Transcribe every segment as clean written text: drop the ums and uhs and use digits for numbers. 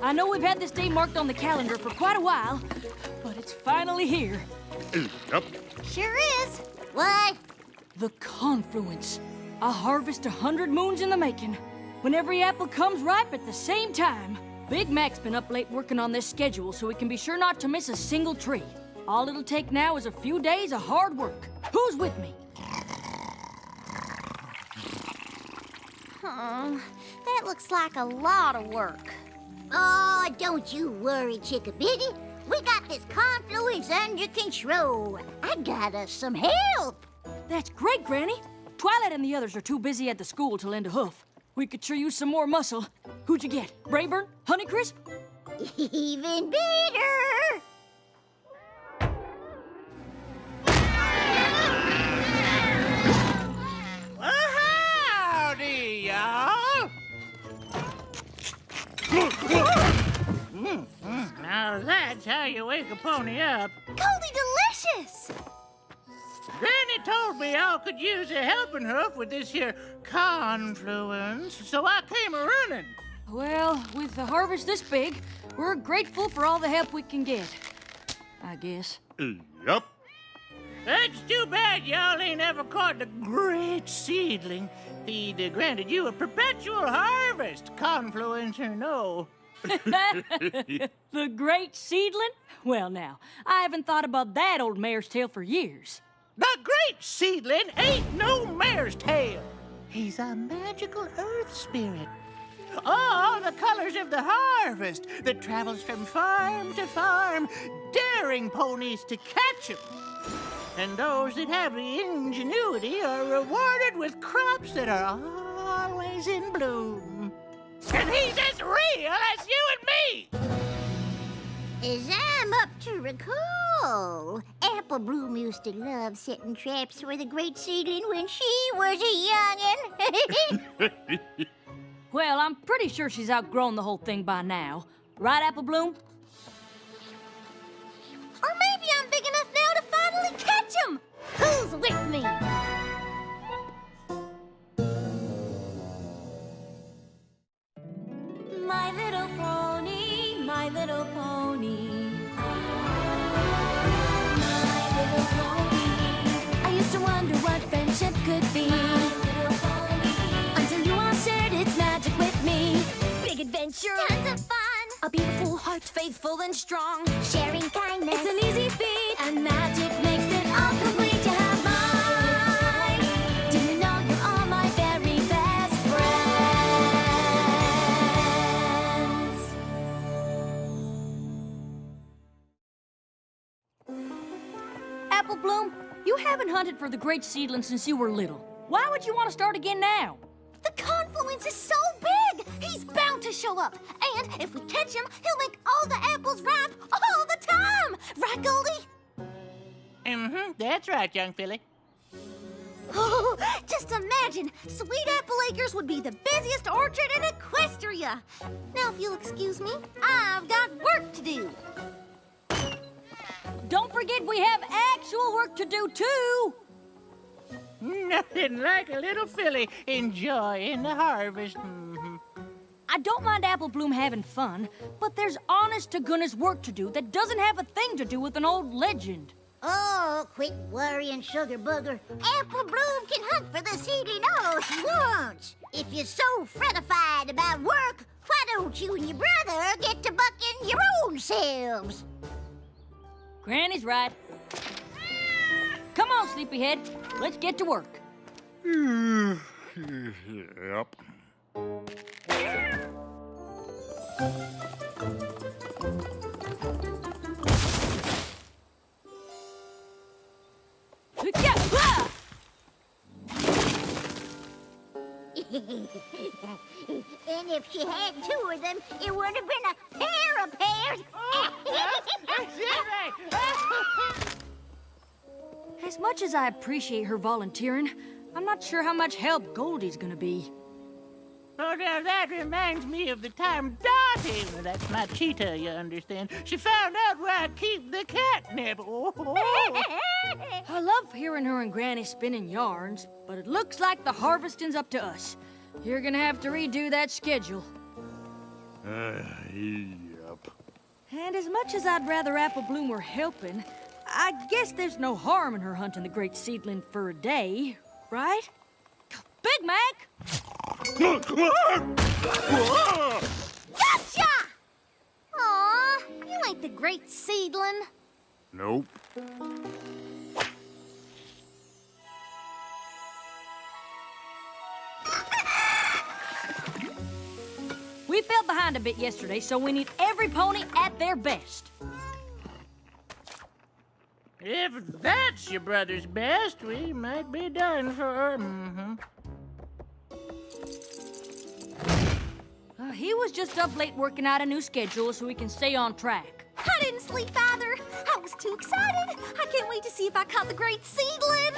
I know we've had this day marked on the calendar for quite a while, but it's finally here. Yep. Sure is. What? The confluence. A harvest 100 moons in the making. When every apple comes ripe at the same time. Big Mac's been up late working on this schedule so we can be sure not to miss a single tree. All it'll take now is a few days of hard work. Who's with me? That looks like a lot of work. Oh, don't you worry, Chickabiddy. We got this confluence under control. I got us some help. That's great, Granny. Twilight and the others are too busy at the school to lend a hoof. We could sure use some more muscle. Who'd you get? Brayburn? Honeycrisp? Even better. Well, howdy, y'all. Now that's how you wake a pony up. Goldie delicious. Granny told me y'all could use a helping hoof with this here confluence, so I came a-running. Well, with the harvest this big, we're grateful for all the help we can get. I guess. Yep. That's too bad y'all ain't ever caught the Great Seedling. He'd granted you a perpetual harvest, confluence or no. The Great Seedling? Well, now, I haven't thought about that old mare's tail for years. The Great Seedling ain't no mare's tail. He's a magical earth spirit. All the colors of the harvest that travels from farm to farm, daring ponies to catch him. And those that have the ingenuity are rewarded with crops that are always in bloom. And he's as real as you and me! As I'm up to recall, Apple Bloom used to love setting traps for the Great Seedling when she was a youngin'. Well, I'm pretty sure she's outgrown the whole thing by now. Right, Apple Bloom? Or maybe I'm big enough now to finally catch him! Who's with me? My little pony, my little pony. My little pony. I used to wonder what friendship could be. My little pony. Until you all shared its magic with me. Big adventure. Tons of fun! A beautiful heart, faithful and strong. Sharing kindness. It's an easy feat, and magic makes it all complete. You have mine. Do you know you're all my very best friends? Apple Bloom, you haven't hunted for the Great Seedling since you were little. Why would you want to start again now? The confluence is so big! He's bound to show up. And if we catch him, he'll make all the apples ripe all the time! Right, Goldie? That's right, young filly. Oh, just imagine, Sweet Apple Acres would be the busiest orchard in Equestria. Now, if you'll excuse me, I've got work to do. Don't forget we have actual work to do, too. Nothing like a little filly enjoying the harvest. I don't mind Apple Bloom having fun, but there's honest-to-goodness work to do that doesn't have a thing to do with an old legend. Oh, quit worrying, Sugar Booger. Apple Bloom can hunt for the seedling all she wants. If you're so fretified about work, why don't you and your brother get to bucking your own selves? Granny's right. Come on, Sleepyhead. Let's get to work. Yep. Yeah! Ah! And if she had two of them, it would have been a pair of pears. As much as I appreciate her volunteering, I'm not sure how much help Goldie's gonna be. Oh, now that reminds me of the time Dottie, that's my cheetah, you understand, she found out where I keep the catnip. Oh. I love hearing her and Granny spinning yarns, but it looks like the harvesting's up to us. You're gonna have to redo that schedule. Yep. And as much as I'd rather Apple Bloom were helping, I guess there's no harm in her hunting the Great Seedling for a day, right? Big Mac! Gotcha! Aw, you ain't the Great Seedling. Nope. We fell behind a bit yesterday, so we need every pony at their best. If that's your brother's best, we might be done for. He was just up late working out a new schedule so we can stay on track. I didn't sleep either. I was too excited. I can't wait to see if I caught the Great Seedling.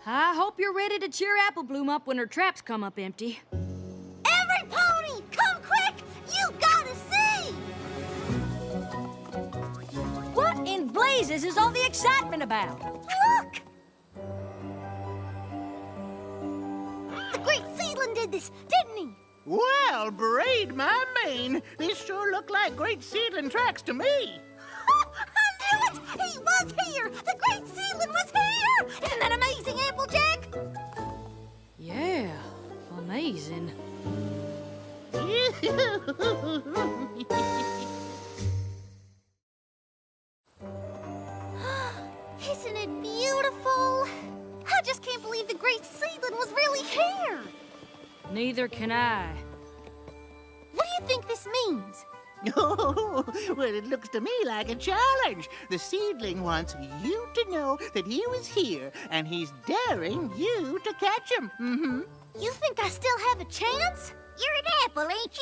I hope you're ready to cheer Apple Bloom up when her traps come up empty. Every pony, come quick! You gotta see! What in blazes is all the excitement about? Look! The Great Seedling did this, didn't he? Well, braid my mane. These sure look like Great Seedling tracks to me. Oh, I knew it! He was here! The Great Seedling was here! Isn't that amazing, Applejack? Yeah, amazing. Isn't it beautiful? I just can't believe the Great Seedling was really here. Neither can I. What do you think this means? Oh, well, it looks to me like a challenge. The seedling wants you to know that he was here, and he's daring you to catch him. You think I still have a chance? You're an apple, ain't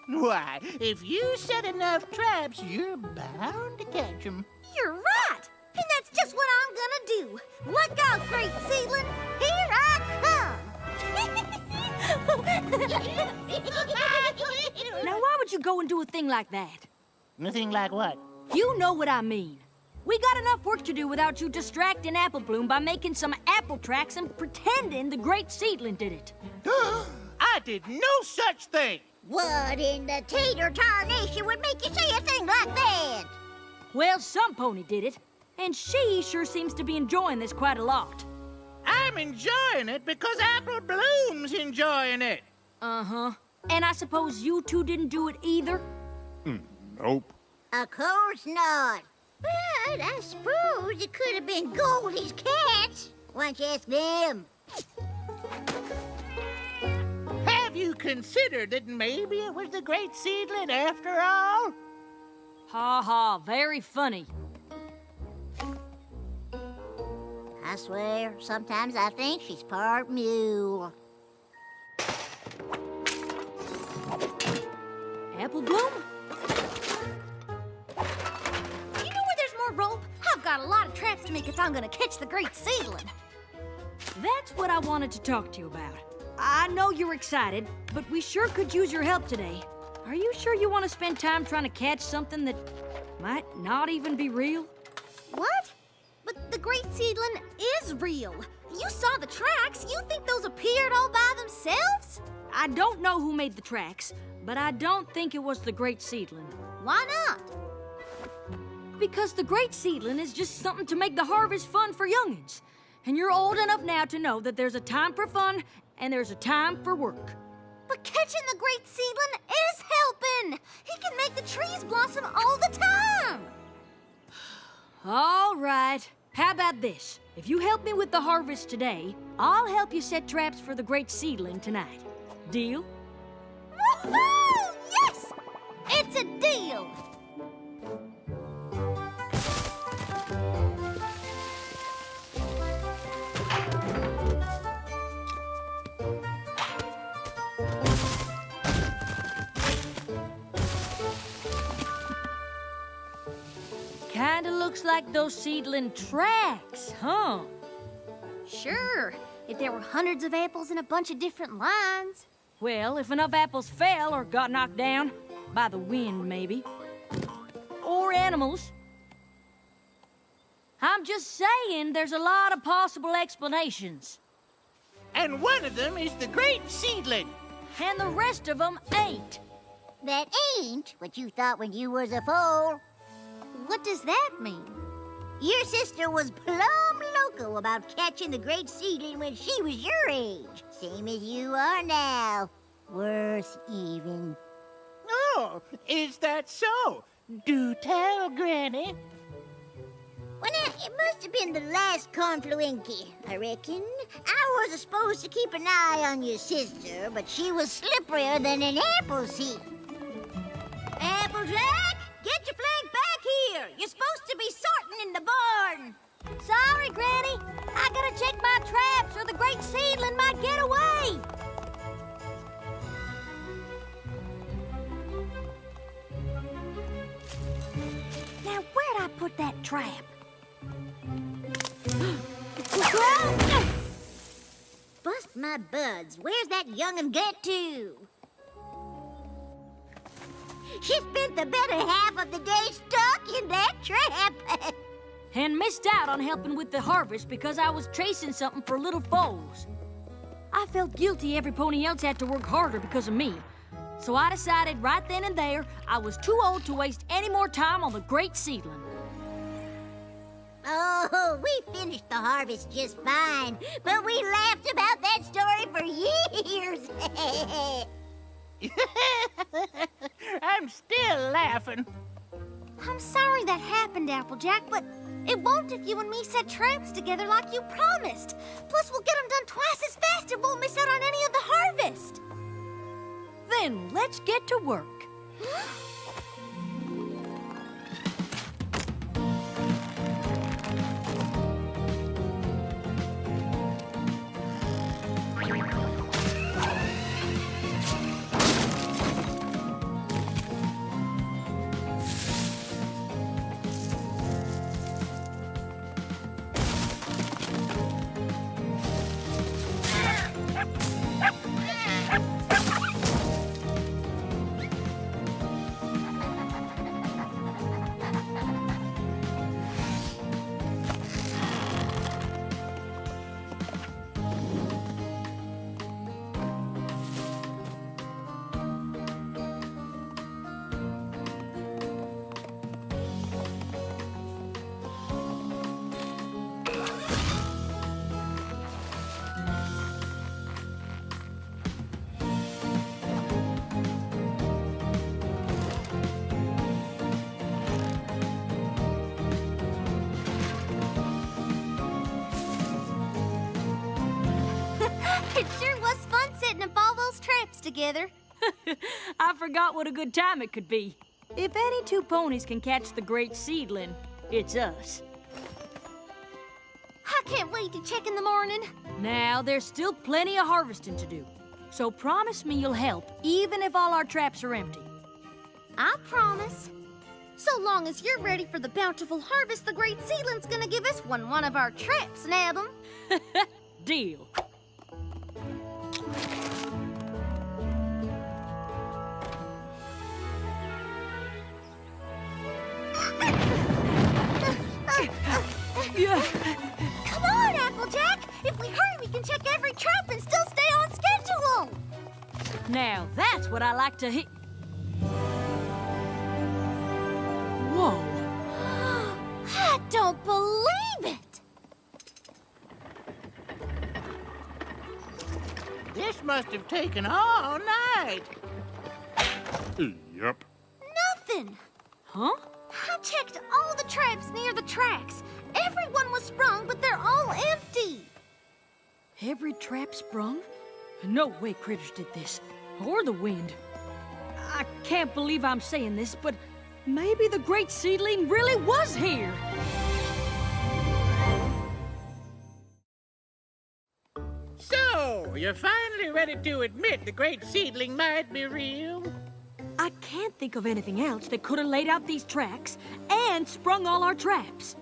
you? Why, if you set enough traps, you're bound to catch him. You're right! And that's just what I'm gonna do. Look out, Great Seedling! Here I come! Now, why would you go and do a thing like that? Nothing like what? You know what I mean. We got enough work to do without you distracting Apple Bloom by making some apple tracks and pretending the Great Seedling did it. I did no such thing. What in the tater tarnation would make you say a thing like that? Well, some pony did it, and she sure seems to be enjoying this quite a lot. I'm enjoying it because Apple Bloom's enjoying it. Uh-huh. And I suppose you two didn't do it either? Nope. Of course not. But I suppose it could have been Goldie's cats. Why don't you ask them? Have you considered that maybe it was the Great Seedling after all? Ha ha, very funny. I swear, sometimes I think she's part mule. Apple Bloom? You know where there's more rope? I've got a lot of traps to make if I'm gonna catch the Great Seedling. That's what I wanted to talk to you about. I know you're excited, but we sure could use your help today. Are you sure you want to spend time trying to catch something that might not even be real? What? But the Great Seedling is real. You saw the tracks. You think those appeared all by themselves? I don't know who made the tracks, but I don't think it was the Great Seedling. Why not? Because the Great Seedling is just something to make the harvest fun for youngins. And you're old enough now to know that there's a time for fun and there's a time for work. But catching the Great Seedling is helping. He can make the trees blossom all the time. All right. How about this? If you help me with the harvest today, I'll help you set traps for the Great Seedling tonight. Deal? Woohoo! Yes! It's a deal. Kinda looks like those seedling tracks, huh? Sure. if there were hundreds of apples in a bunch of different lines. Well, if enough apples fell or got knocked down, by the wind maybe, or animals. I'm just saying there's a lot of possible explanations. And one of them is the Great Seedling. And the rest of them ain't. That ain't what you thought when you was a foal. What does that mean? Your sister was plumb loco about catching the Great Seedling when she was your age. Same as you are now. Worse even. Oh, is that so? Do tell, Granny. Well, now, it must have been the last confluency, I reckon. I was supposed to keep an eye on your sister, but she was slipperier than an apple seed. Applejack, get your flag back here. You're supposed to be sorting in the barn. Sorry, Granny. I gotta check my traps or the Great Seedling might get away. Now, where'd I put that trap? Bust my buds, where's that young'un get to? She spent the better half of the day stuck in that trap. And missed out on helping with the harvest because I was chasing something for little foals. I felt guilty every pony else had to work harder because of me. So I decided right then and there I was too old to waste any more time on the Great Seedling. Oh, we finished the harvest just fine, but we laughed about that story for years. I'm still laughing. I'm sorry that happened, Applejack, but it won't if you and me set traps together like you promised. Plus, we'll get them done twice as fast and won't miss out on any of the harvest. Then let's get to work. It sure was fun setting up all those traps together. I forgot what a good time it could be. If any two ponies can catch the Great Seedling, it's us. I can't wait to check in the morning. Now, there's still plenty of harvesting to do. So promise me you'll help, even if all our traps are empty. I promise. So long as you're ready for the bountiful harvest, the Great Seedling's gonna give us one of our traps, nab 'em. Deal. Yeah. Come on, Applejack! If we hurry, we can check every trap and still stay on schedule! Now, that's what I like to hit. Whoa. I don't believe it! This must have taken all night. Yep. Nothing! Huh? I checked all the traps near the tracks. Everyone was sprung, but they're all empty. Every trap sprung? No way critters did this. Or the wind. I can't believe I'm saying this, but maybe the Great Seedling really was here. So, you're finally ready to admit the Great Seedling might be real? I can't think of anything else that could have laid out these tracks and sprung all our traps.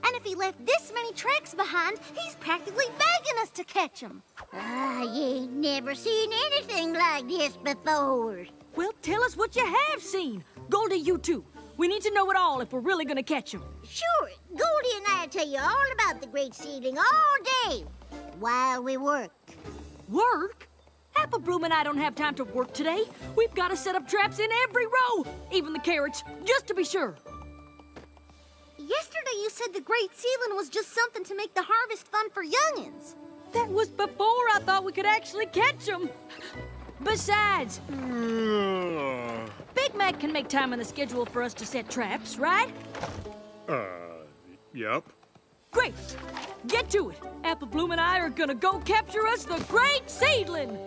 And if he left this many tracks behind, he's practically begging us to catch him. Ah, you ain't never seen anything like this before. Well, tell us what you have seen. Goldie, you too. We need to know it all if we're really gonna catch him. Sure, Goldie and I'll tell you all about the Great Seedling all day while we work. Work? Apple Bloom and I don't have time to work today. We've got to set up traps in every row, even the carrots, just to be sure. Yesterday you said the Great Seedling was just something to make the harvest fun for youngins. That was before I thought we could actually catch them. Besides, Big Mac can make time on the schedule for us to set traps, right? Yep. Great. Get to it. Apple Bloom and I are gonna go capture us the Great Seedling.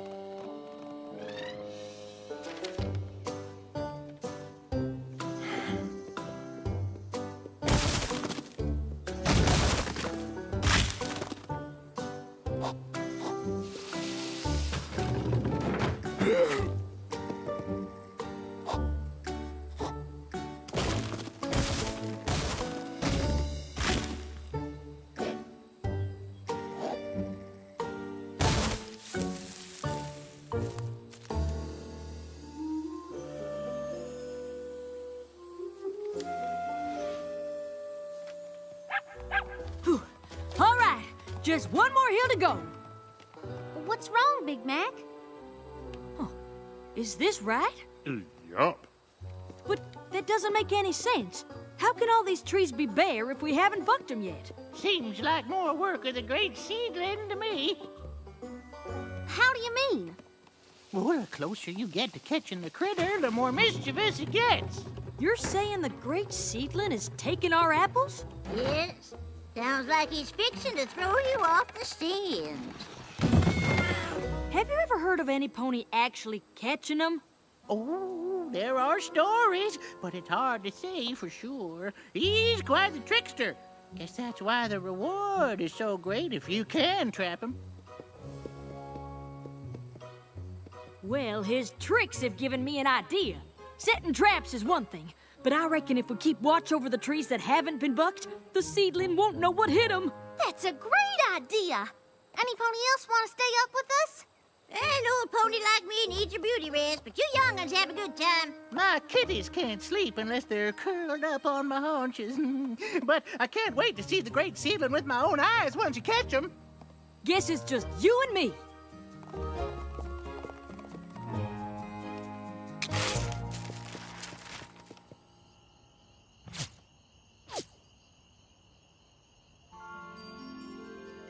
Whew. All right, just one more hill to go. What's wrong, Big Mac? Is this right? Yup. But that doesn't make any sense. How can all these trees be bare if we haven't bucked them yet? Seems like more work of the Great Seedling to me. How do you mean? Well, the closer you get to catching the critter, the more mischievous it gets. You're saying the Great Seedling is taking our apples? Yes, sounds like he's fixing to throw you off the stand. Have you ever heard of any pony actually catching them? Oh, there are stories, but it's hard to say for sure. He's quite the trickster. Guess that's why the reward is so great if you can trap him. Well, his tricks have given me an idea. Setting traps is one thing, but I reckon if we keep watch over the trees that haven't been bucked, the seedling won't know what hit him. That's a great idea. Any pony else want to stay up with us? An old pony like me needs a beauty rest, but you young'uns have a good time. My kitties can't sleep unless they're curled up on my haunches. But I can't wait to see the Great Seedling with my own eyes once you catch him. Guess it's just you and me.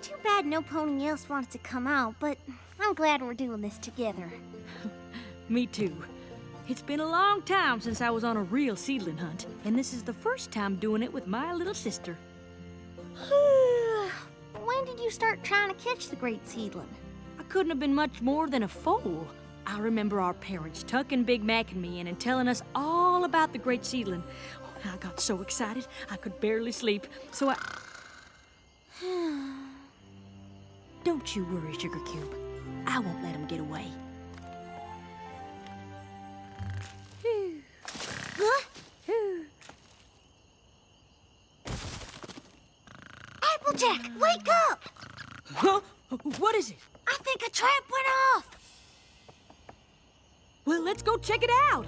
Too bad no pony else wanted to come out, but I'm glad we're doing this together. Me too. It's been a long time since I was on a real seedling hunt, and this is the first time doing it with my little sister. When did you start trying to catch the Great Seedling? I couldn't have been much more than a foal. I remember our parents tucking Big Mac and me in and telling us all about the Great Seedling. I got so excited I could barely sleep, so I... Don't you worry, Sugar Cube. I won't let him get away. Applejack, wake up! Huh? What is it? I think a trap went off. Well, let's go check it out.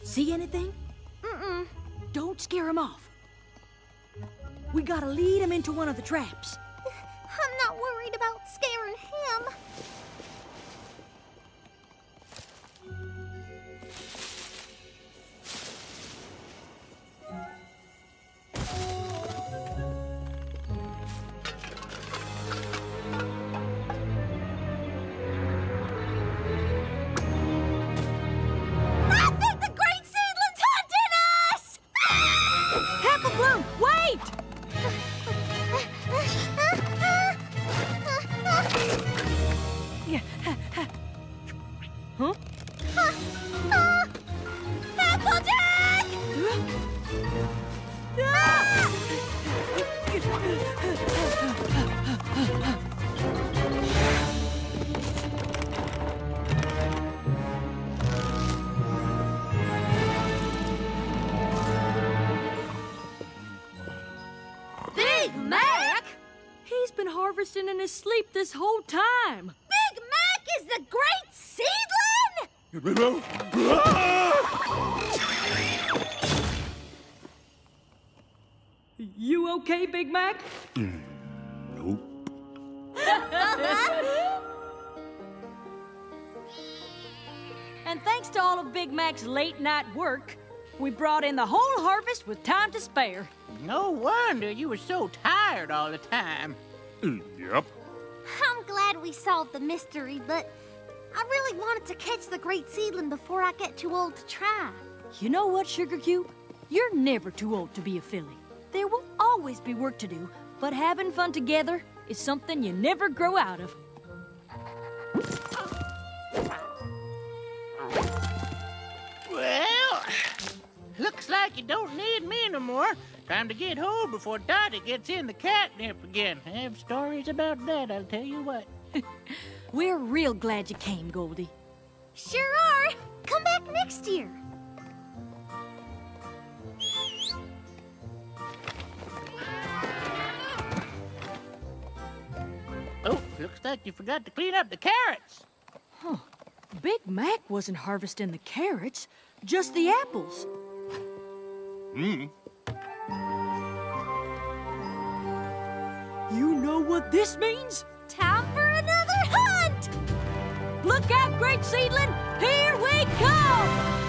See anything? Mm-mm. Don't scare him off. We gotta lead him into one of the traps. I'm not worried about scaring him. I think the Great Seedling's hunting us! Apple Bloom, wait! Huh? Applejack! Big Mac? He's been harvesting in his sleep this whole time. Big Mac is the Great Seedling? You okay, Big Mac? Nope. And thanks to all of Big Mac's late night work, we brought in the whole harvest with time to spare. No wonder you were so tired all the time. Yep. I'm glad we solved the mystery, but I really wanted to catch the Great Seedling before I get too old to try. You know what, Sugar Cube? You're never too old to be a filly. There will always be work to do, but having fun together is something you never grow out of. Well, looks like you don't need me no more. Time to get home before Dottie gets in the catnip again. I have stories about that, I'll tell you what. We're real glad you came, Goldie. Sure are. Come back next year. Oh, looks like you forgot to clean up the carrots. Big Mac wasn't harvesting the carrots, just the apples. You know what this means? Time for another hunt! Look out, Great Seedling! Here we come!